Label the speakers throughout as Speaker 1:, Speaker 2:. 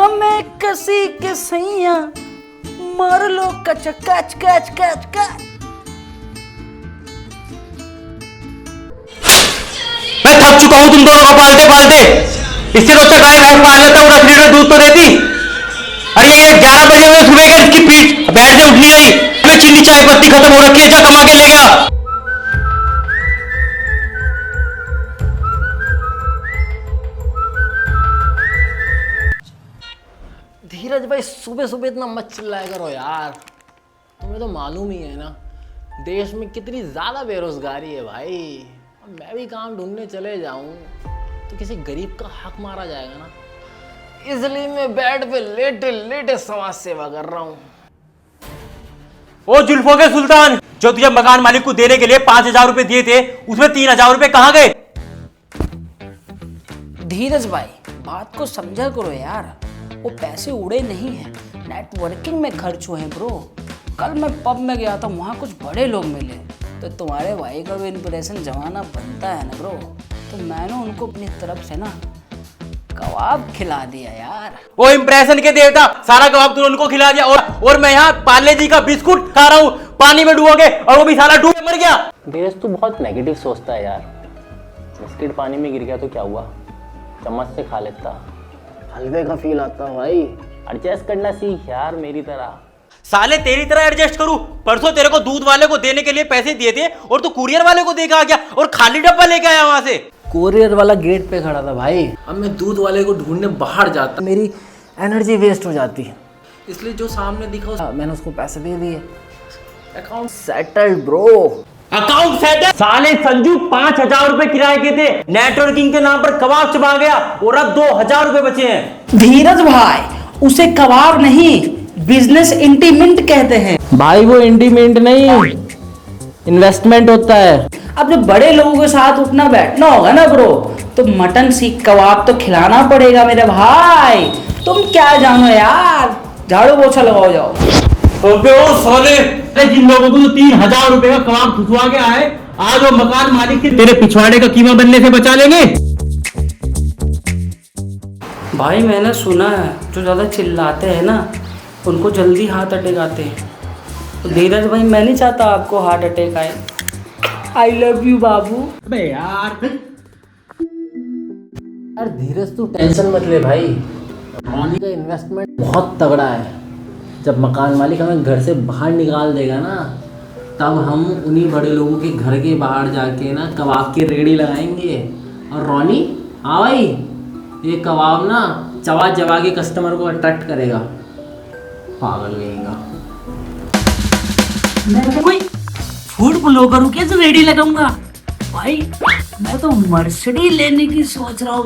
Speaker 1: हमें कसी के सैया मार लो कच कच कच कच कच।
Speaker 2: मैं थक चुका हूं तुम दोनों को पालते पालते। इससे तो अच्छा गाय भैंस पाल लेता हूं, 10 लीटर दूध तो देती। अरे ये 11 बजे हुए सुबह का इसकी पीठ बैठ से उठ नहीं रही। मैं चीनी चाय पत्ती खत्म हो रखी है, जा कमा के ले गया।
Speaker 1: धीरज भाई सुबह सुबह इतना मत चिल्लाया करो यार। तुम्हें तो मालूम ही है ना देश में कितनी ज्यादा बेरोजगारी है भाई। अब मैं भी काम ढूंढने चले जाऊं तो किसी गरीब का हक मारा जाएगा ना, इसलिए मैं बेड पे लेटे लेटे समाज सेवा कर रहा हूँ।
Speaker 2: ओ जुल्फों के सुल्तान, जो तुझे मकान मालिक को देने के लिए 5,000 रुपए दिए थे, उसमें 3,000 रुपए कहां गए?
Speaker 1: धीरज भाई बात को समझा करो यार, वो पैसे उड़े नहीं हैं, नेटवर्किंग में खर्च हुए हैं ब्रो। कल मैं पब में गया था, वहाँ कुछ बड़े लोग मिले, तो तुम्हारे भाई का भी इंप्रेशन जमाना बनता है ना ब्रो, तो मैंने उनको अपनी तरफ से ना कबाब खिला दिया यार।
Speaker 2: वो इंप्रेशन के देवता, सारा कबाब तूने उनको खिला दिया और मैं यहाँ पार्ले जी का बिस्कुट खा रहा हूँ पानी में डुबोके, और वो भी सारा डूब मर गया।
Speaker 1: धीरज तू बहुत नेगेटिव सोचता है यार। बिस्किट पानी में गिर गया तो क्या हुआ, चम्मच से खा लेता, हलवे का फील आता भाई। एडजस्ट करना सीख यार मेरी तरह।
Speaker 2: साले तेरी तरह एडजस्ट करूं? परसों तेरे को दूध वाले को देने के लिए पैसे दिए थे और तू कुरियर वाले को देकर आ गया और खाली डब्बा लेके आया वहां से।
Speaker 1: कुरियर वाला गेट पे खड़ा था भाई, अब मैं दूध वाले को ढूंढने बाहर जाता, मेरी एनर्जी वेस्ट हो जाती, इसलिए जो सामने दिखा मैंने उसको पैसे दे दिए। Account settled bro.
Speaker 2: Account settle? साले संजू 5,000 रुपए किराए के थे, नेटवर्किंग के नाम पर कबाब चबा गया और अब 2,000 रुपए बचे हैं।
Speaker 1: धीरज भाई उसे कबाब नहीं, बिजनेस इंटीमेंट कहते हैं भाई। वो इंटीमेंट नहीं, इन्वेस्टमेंट होता है। अब जब बड़े लोगों के साथ उठना बैठना होगा ना ब्रो, तो मटन सीख कबाब तो खिलाना पड़ेगा मेरे भाई। तुम क्या जानो यार, झाड़ू पोछा लगाओ जाओ।
Speaker 2: अबे ओ साले, जिन लोगों को 3,000 रुपए का कबाब खुशवा के आए, आज वो मकान मालिक के तेरे पिछवाड़े का कीमा बनने से बचा लेंगे।
Speaker 1: भाई मैंने सुना है जो ज्यादा चिल्लाते हैं ना उनको जल्दी हार्ट अटैक आते हैं। तो धीरज भाई मैं नहीं चाहता आपको हार्ट अटैक आए। आई लव यू बाबू।
Speaker 2: अबे यार
Speaker 1: धीरज तू टेंशन मत ले भाई, रोनी का इन्वेस्टमेंट बहुत तगड़ा है। जब मकान मालिक हमें घर से बाहर निकाल देगा ना, तब हम उन्हीं बड़े लोगों के घर के बाहर जाके ना कबाब की रेड़ी लगाएंगे। और रोनी हाँ भाई, ये कबाब ना चबा चबा के कस्टमर को अट्रैक्ट करेगा। पागल रहेगा। मैं कोई फूड ब्लॉगर हूँ, कैसे रेडी लगाऊंगा भाई? मैं तो मर्सिडीज लेने की सोच रहा हूँ।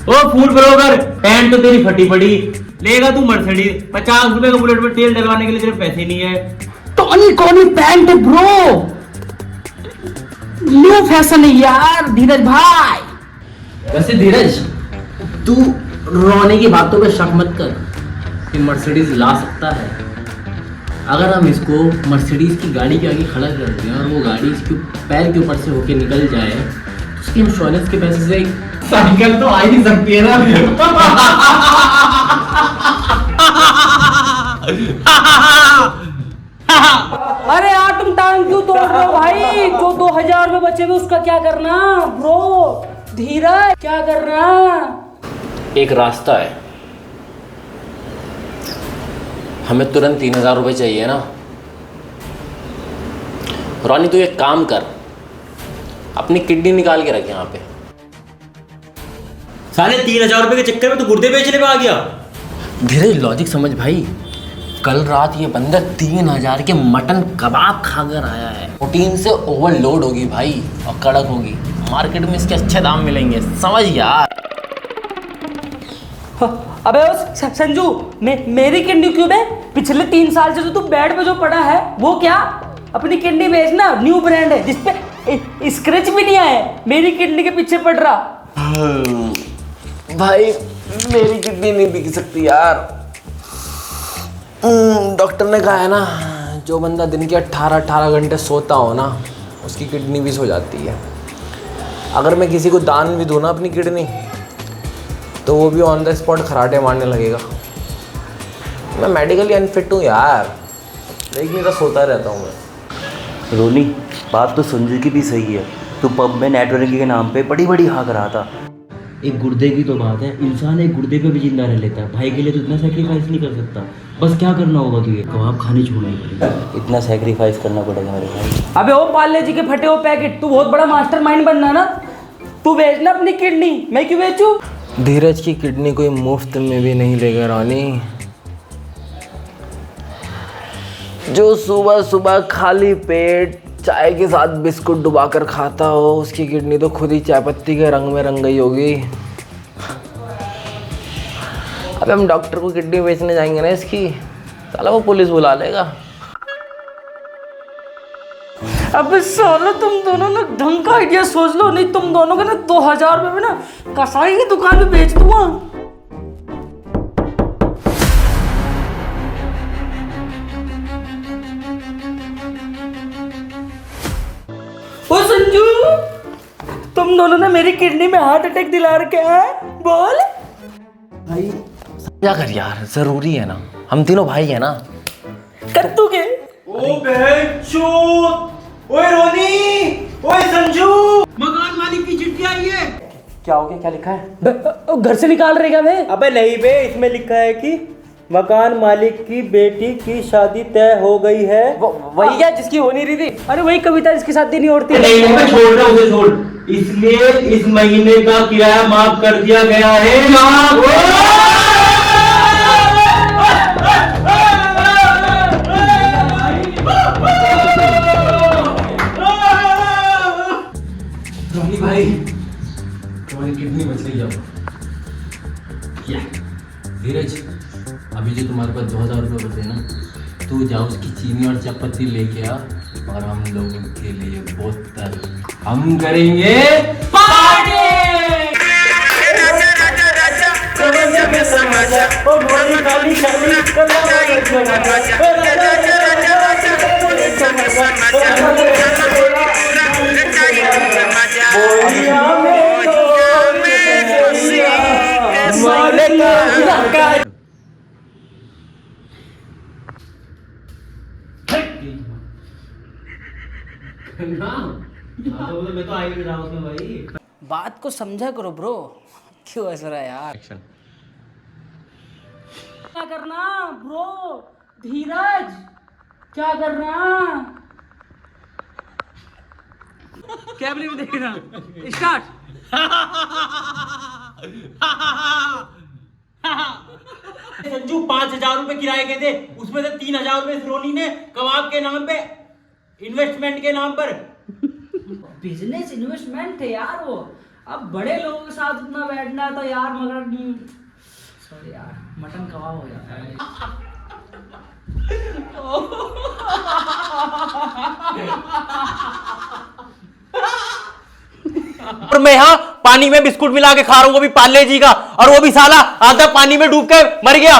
Speaker 2: ओ फूड ब्लॉगर, पैंट तो तेरी फटी पड़ी, लेगा तू मर्सिडीज। 50 रुपए का बुलेट में तेल डलवाने के लिए तेरे पैसे नहीं है।
Speaker 1: टोनी कौनी पैंट ब्रो, न्यू फैशन है यार धीरज भाई। वैसे धीरज तू रोने की बातों पे शक मत कर कि मर्सिडीज ला सकता है। अगर हम इसको मर्सिडीज की गाड़ी के आगे खड़ा कर दें और वो गाड़ी इसके पैर के ऊपर से होके निकल जाए, तो उसकी इंश्योरेंस के पैसे से साइकिल तो आ ही सकती है ना। अरे यार तुम टांग क्यों तोड़ रहे हो भाई? जो 2,000 रुपए बचे हुए उसका क्या करना ब्रो? धीरज क्या करना? एक रास्ता है, हमें तुरंत 3,000 रुपए चाहिए ना। रोनी तू एक काम कर, अपनी किडनी निकाल के रख यहाँ पे।
Speaker 2: साले 3,000 रुपए के चक्कर में तो गुर्दे बेचने पे आ गया।
Speaker 1: धीरज लॉजिक समझ भाई, कल रात ये बंदा 3,000 के मटन कबाब खाकर आया है। प्रोटीन से ओवरलोड होगी भाई और कड़क होगी, मार्केट में इसके अच्छे दाम मिलेंगे, समझ यार। अबे उस संजू मेरी किडनी क्यों बे? पिछले 3 साल से तो तू बेड पे जो पड़ा है वो क्या? अपनी किडनी बेचना, न्यू ब्रांड है जिसपे स्क्रैच भी नहीं आया, मेरी किडनी के पीछे पड़ रहा। भाई मेरी किडनी नहीं बिक सकती यार। डॉक्टर ने कहा है ना, जो बंदा दिन के 18 घंटे सोता हो ना, उसकी किडनी भी सो जाती है। अगर मैं किसी को दान भी दूँ ना अपनी किडनी, तो वो भी ऑन द स्पॉट खराटे मारने लगेगा। मैं मेडिकली अनफिट हूँ यार, एक नहीं तो सोता रहता हूँ मैं।
Speaker 2: रोनी, बात तो संजू की भी सही है। तू पब में नेटवर्किंग के नाम पे बड़ी बड़ी हाँ करा था। एक गुर्दे की तो बात है, इंसान एक गुर्दे पे भी जिंदा रह लेता है। भाई के लिए तो इतना सेक्रीफाइस नहीं कर सकता। बस क्या करना होगा तुझे, कबाब खाने छोड़ना ही पड़ेगा। इतना सेक्रीफाइस करना पड़ेगा मेरे भाई।
Speaker 3: अबे ओ पार्ले जी के फटे हो पैकेट, तू बहुत बड़ा मास्टरमाइंड बनना ना, तू बेचना अपनी किडनी, मैं क्यों बेचूं?
Speaker 1: धीरज की किडनी कोई मुफ्त में भी नहीं लेगा रानी। जो सुबह सुबह खाली पेट चाय के साथ बिस्कुट डुबाकर खाता हो, उसकी किडनी तो खुद ही चाय पत्ती के रंग में रंग गई होगी। अब हम डॉक्टर को किडनी बेचने जाएंगे ना इसकी, साला वो पुलिस बुला लेगा।
Speaker 3: अबे साला तुम दोनों ना ढंग का आइडिया सोच लो, नहीं तुम दोनों को ना 2000 रुपए में ना कसाई की दुकान में बेच दूंगा। ओ संजू, तुम दोनों ने मेरी किडनी में हार्ट अटैक दिला रखा है, बोल।
Speaker 1: भाई क्या कर यार, जरूरी है ना, हम तीनों भाई है ना।
Speaker 3: कत्तू के
Speaker 2: ओ बहनचोद! ओए रोनी! ओए संजू! मकान मालिक की चिट्ठी आई है।
Speaker 1: क्या हो गया, क्या लिखा है?
Speaker 3: घर से निकाल रहे क्या मैं?
Speaker 2: अबे नहीं बे, इसमें लिखा है कि मकान मालिक की बेटी की शादी तय हो गई है।
Speaker 3: वही क्या जिसकी हो नहीं रही थी? अरे वही कविता जिसकी शादी नहीं होती।
Speaker 2: नहीं मैं छोड़ रहा हूँ, उसे छोड़। इसलिए इस महीने का किराया माफ कर दिया गया है।
Speaker 1: रोनी भाई, तुम्हारी किडनी बच गई। अब क्या धीरज, अभी जो तुम्हारे पास 2000 रुपये बचे ना, तू जाओ उसकी चीनी और चायपत्ती लेके आ, और हम लोगों के लिए बोतल हम करेंगे पार्टी।
Speaker 2: मैं तो आई नहीं रहा उसमें भाई।
Speaker 3: बात को समझा करो ब्रो, क्यों ऐसा रहा यार? क्या करना ब्रो? धीरज, क्या करना? क्या भी देखना? स्टार्ट।
Speaker 2: संजू 5000 रुपए किराए के थे, उसमें से 3000 रुपए रोनी ने कबाब के नाम पे, इन्वेस्टमेंट के नाम पर।
Speaker 3: बिजनेस इन्वेस्टमेंट थे यार वो। अब बड़े लोगों के साथ उतना बैठना है तो यार, मगर सॉरी यार, मटन कबाब हो जाता है।
Speaker 2: और मैं यहाँ पानी में बिस्कुट मिला के खा रहा हूँ, वो भी पार्ले जी का, और वो भी साला आधा पानी में डूब के मर गया।